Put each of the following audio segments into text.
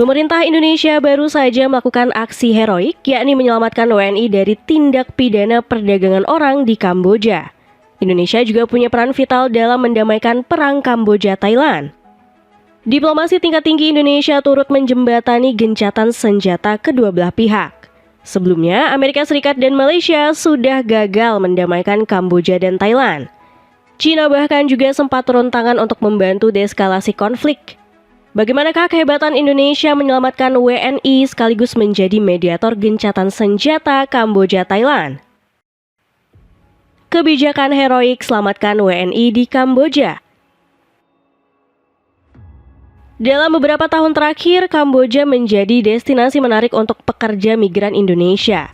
Pemerintah Indonesia baru saja melakukan aksi heroik, yakni menyelamatkan WNI dari tindak pidana perdagangan orang di Kamboja. Indonesia juga punya peran vital dalam mendamaikan perang Kamboja-Thailand. Diplomasi tingkat tinggi Indonesia turut menjembatani gencatan senjata kedua belah pihak. Sebelumnya, Amerika Serikat dan Malaysia sudah gagal mendamaikan Kamboja dan Thailand. China bahkan juga sempat turun tangan untuk membantu deeskalasi konflik. Bagaimanakah kehebatan Indonesia menyelamatkan WNI sekaligus menjadi mediator gencatan senjata Kamboja-Thailand? Kebijakan heroik selamatkan WNI di Kamboja. Dalam beberapa tahun terakhir, Kamboja menjadi destinasi menarik untuk pekerja migran Indonesia.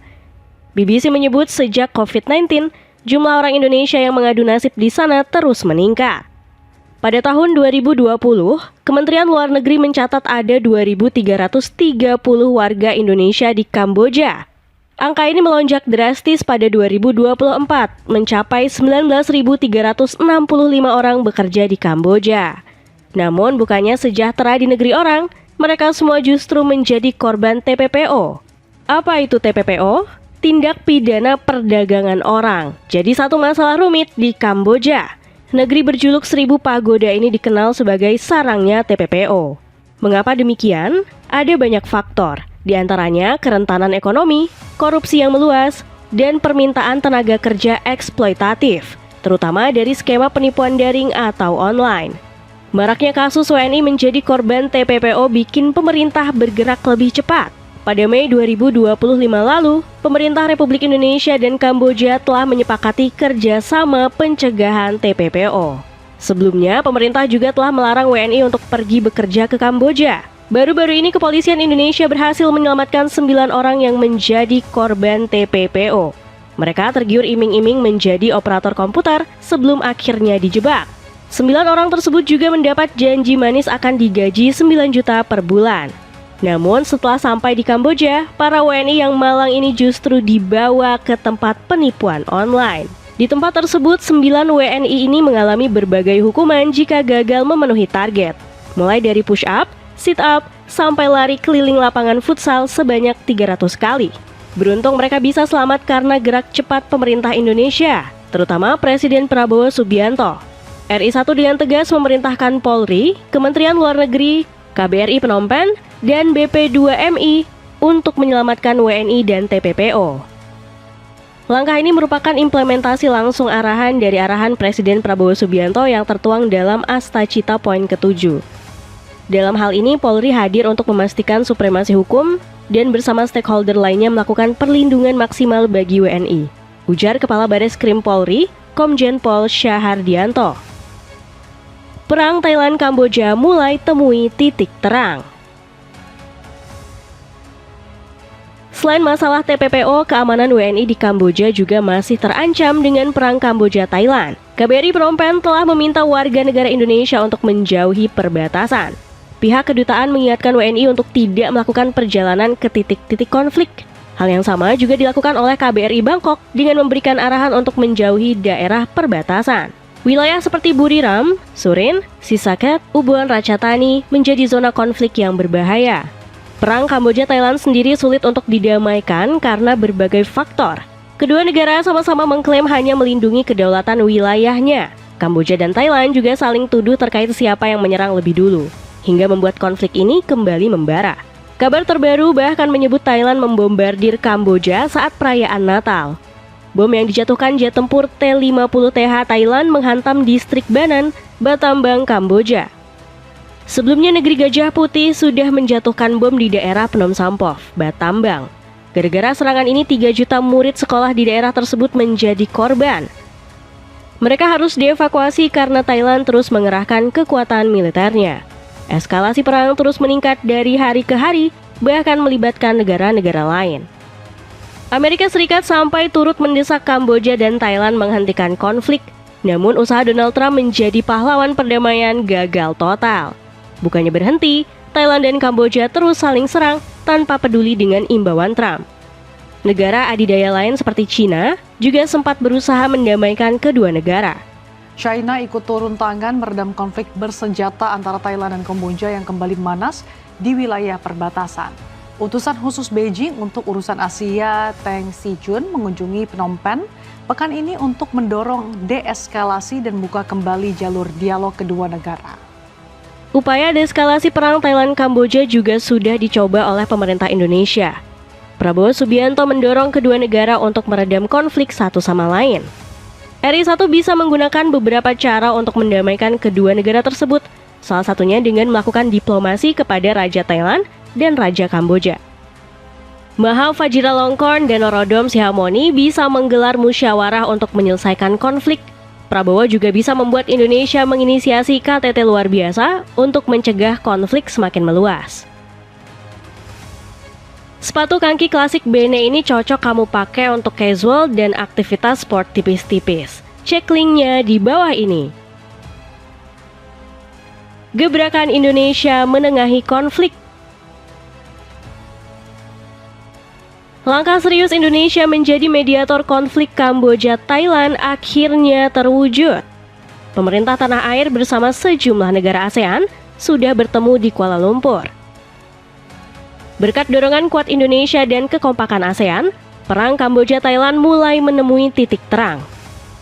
BBC menyebut sejak COVID-19, jumlah orang Indonesia yang mengadu nasib di sana terus meningkat. Pada tahun 2020, Kementerian Luar Negeri mencatat ada 2.330 warga Indonesia di Kamboja. Angka ini melonjak drastis pada 2024, mencapai 19.365 orang bekerja di Kamboja. Namun bukannya sejahtera di negeri orang, mereka semua justru menjadi korban TPPO. Apa itu TPPO? Tindak pidana perdagangan orang. Jadi satu masalah rumit di Kamboja. Negeri berjuluk 1000 pagoda ini dikenal sebagai sarangnya TPPO. Mengapa demikian? Ada banyak faktor, di antaranya kerentanan ekonomi, korupsi yang meluas, dan permintaan tenaga kerja eksploitatif, terutama dari skema penipuan daring atau online. Maraknya kasus WNI menjadi korban TPPO bikin pemerintah bergerak lebih cepat. Pada Mei 2025 lalu, pemerintah Republik Indonesia dan Kamboja telah menyepakati kerjasama pencegahan TPPO. Sebelumnya, pemerintah juga telah melarang WNI untuk pergi bekerja ke Kamboja. Baru-baru ini kepolisian Indonesia berhasil menyelamatkan 9 orang yang menjadi korban TPPO. Mereka tergiur iming-iming menjadi operator komputer sebelum akhirnya dijebak. 9 orang tersebut juga mendapat janji manis akan digaji 9 juta per bulan. Namun setelah sampai di Kamboja, para WNI yang malang ini justru dibawa ke tempat penipuan online. Di tempat tersebut, 9 WNI ini mengalami berbagai hukuman jika gagal memenuhi target. Mulai dari push up, sit up, sampai lari keliling lapangan futsal sebanyak 300 kali. Beruntung mereka bisa selamat karena gerak cepat pemerintah Indonesia, terutama Presiden Prabowo Subianto. RI 1 dengan tegas memerintahkan Polri, Kementerian Luar Negeri, KBRI Phnom Penh, dan BP2MI untuk menyelamatkan WNI dan TPPO. Langkah ini merupakan implementasi langsung arahan dari arahan Presiden Prabowo Subianto yang tertuang dalam Astacita Poin ke-7. Dalam hal ini, Polri hadir untuk memastikan supremasi hukum dan bersama stakeholder lainnya melakukan perlindungan maksimal bagi WNI, ujar Kepala Bareskrim Polri, Komjen Pol Syahardianto. Perang Thailand-Kamboja mulai temui titik terang. Selain masalah TPPO, keamanan WNI di Kamboja juga masih terancam dengan perang Kamboja-Thailand. KBRI Phnom Penh telah meminta warga negara Indonesia untuk menjauhi perbatasan. Pihak kedutaan mengingatkan WNI untuk tidak melakukan perjalanan ke titik-titik konflik. Hal yang sama juga dilakukan oleh KBRI Bangkok dengan memberikan arahan untuk menjauhi daerah perbatasan. Wilayah seperti Buriram, Surin, Sisaket, Ubon Ratchathani menjadi zona konflik yang berbahaya. Perang Kamboja-Thailand sendiri sulit untuk didamaikan karena berbagai faktor. Kedua negara sama-sama mengklaim hanya melindungi kedaulatan wilayahnya. Kamboja dan Thailand juga saling tuduh terkait siapa yang menyerang lebih dulu, hingga membuat konflik ini kembali membara. Kabar terbaru bahkan menyebut Thailand membombardir Kamboja saat perayaan Natal. Bom yang dijatuhkan jet tempur T-50TH Thailand menghantam distrik Banan, Battambang, Kamboja. Sebelumnya negeri Gajah Putih sudah menjatuhkan bom di daerah Phnom Samphof, Battambang. Gara-gara serangan ini 3 juta murid sekolah di daerah tersebut menjadi korban. Mereka harus dievakuasi karena Thailand terus mengerahkan kekuatan militernya. Eskalasi perang terus meningkat dari hari ke hari, bahkan melibatkan negara-negara lain. Amerika Serikat sampai turut mendesak Kamboja dan Thailand menghentikan konflik. Namun usaha Donald Trump menjadi pahlawan perdamaian gagal total. Bukannya berhenti, Thailand dan Kamboja terus saling serang tanpa peduli dengan imbauan Trump. Negara adidaya lain seperti China juga sempat berusaha mendamaikan kedua negara. China ikut turun tangan meredam konflik bersenjata antara Thailand dan Kamboja yang kembali memanas di wilayah perbatasan. Utusan khusus Beijing untuk urusan Asia, Teng Sijun, mengunjungi Phnom Penh pekan ini untuk mendorong deeskalasi dan buka kembali jalur dialog kedua negara. Upaya deeskalasi perang Thailand-Kamboja juga sudah dicoba oleh pemerintah Indonesia. Prabowo Subianto mendorong kedua negara untuk meredam konflik satu sama lain. RI 1 bisa menggunakan beberapa cara untuk mendamaikan kedua negara tersebut, salah satunya dengan melakukan diplomasi kepada Raja Thailand dan Raja Kamboja. Mahathir Vajiralongkorn dan Norodom Sihamoni bisa menggelar musyawarah untuk menyelesaikan konflik. Prabowo juga bisa membuat Indonesia menginisiasi KTT luar biasa untuk mencegah konflik semakin meluas. Sepatu kaki klasik Bene ini cocok kamu pakai untuk casual dan aktivitas sport tipis-tipis. Cek linknya di bawah ini. Gebrakan Indonesia menengahi konflik. Langkah serius Indonesia menjadi mediator konflik Kamboja-Thailand akhirnya terwujud. Pemerintah tanah air bersama sejumlah negara ASEAN sudah bertemu di Kuala Lumpur. Berkat dorongan kuat Indonesia dan kekompakan ASEAN, perang Kamboja-Thailand mulai menemui titik terang.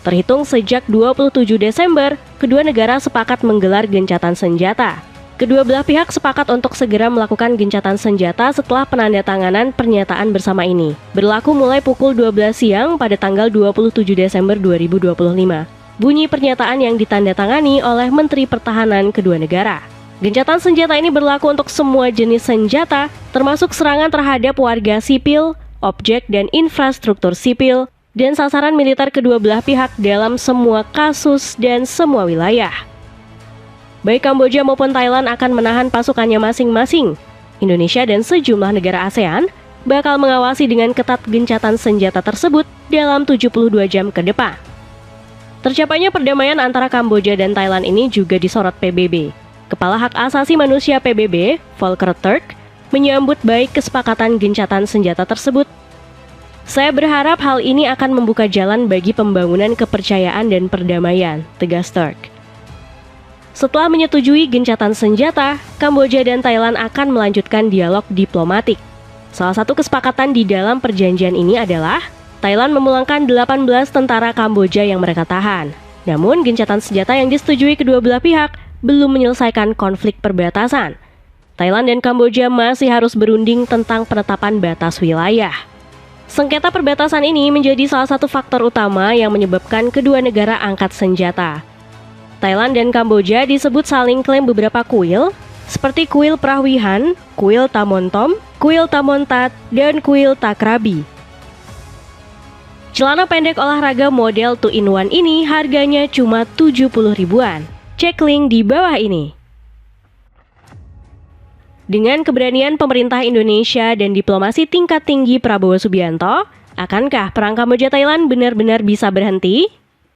Terhitung sejak 27 Desember, kedua negara sepakat menggelar gencatan senjata. Kedua belah pihak sepakat untuk segera melakukan gencatan senjata setelah penandatanganan pernyataan bersama ini. Berlaku mulai pukul 12 siang pada tanggal 27 Desember 2025. Bunyi pernyataan yang ditandatangani oleh Menteri Pertahanan kedua negara. Gencatan senjata ini berlaku untuk semua jenis senjata, termasuk serangan terhadap warga sipil, objek dan infrastruktur sipil, dan sasaran militer kedua belah pihak dalam semua kasus dan semua wilayah. Baik Kamboja maupun Thailand akan menahan pasukannya masing-masing. Indonesia dan sejumlah negara ASEAN bakal mengawasi dengan ketat gencatan senjata tersebut dalam 72 jam ke depan. Tercapainya perdamaian antara Kamboja dan Thailand ini juga disorot PBB. Kepala Hak Asasi Manusia PBB, Volker Turk, menyambut baik kesepakatan gencatan senjata tersebut. Saya berharap hal ini akan membuka jalan bagi pembangunan kepercayaan dan perdamaian, tegas Turk. Setelah menyetujui gencatan senjata, Kamboja dan Thailand akan melanjutkan dialog diplomatik. Salah satu kesepakatan di dalam perjanjian ini adalah Thailand memulangkan 18 tentara Kamboja yang mereka tahan. Namun, gencatan senjata yang disetujui kedua belah pihak belum menyelesaikan konflik perbatasan. Thailand dan Kamboja masih harus berunding tentang penetapan batas wilayah. Sengketa perbatasan ini menjadi salah satu faktor utama yang menyebabkan kedua negara angkat senjata. Thailand dan Kamboja disebut saling klaim beberapa kuil, seperti kuil Prawihan, kuil Tamontom, kuil Tamontat, dan kuil Takrabi. Celana pendek olahraga model 2-in-1 ini harganya cuma 70 ribuan. Cek link di bawah ini. Dengan keberanian pemerintah Indonesia dan diplomasi tingkat tinggi Prabowo Subianto, akankah perang Kamboja-Thailand benar-benar bisa berhenti?